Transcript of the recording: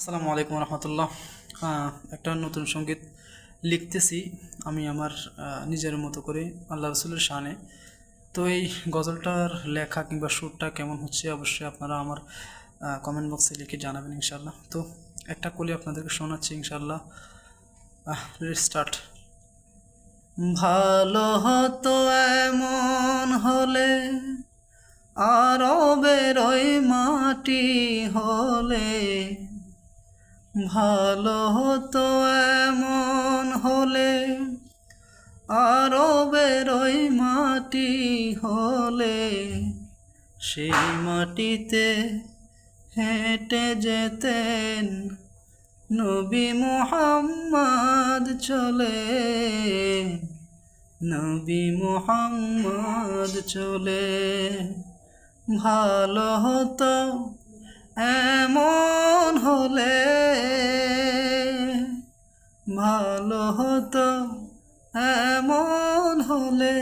আসসালামু আলাইকুম রহমতুল্লাহ। একটা নতুন সঙ্গীত লিখতেছি আমি আমার নিজের মতো করে আল্লাহ রসুলের শানে। তো এই গজলটার লেখা কিংবা সুরটা কেমন হচ্ছে অবশ্যই আপনারা আমার কমেন্ট বক্সে লিখে জানাবেন ইনশাল্লাহ। তো একটা কলি আপনাদেরকে শোনাচ্ছি ইনশাল্লাহ। স্টার্ট। ভালো হতো এমন হলে আরবের ওই মাটি হলে, ভালো হতো এমন হলে আরবের ওই মাটি হলে, সেই মাটিতে হেঁটে যেতেন নবী মুহাম্মদ চলে, নবী মুহাম্মদ চলে। ভালো হতো এমন হলে, ভালো হতো এমন হলে।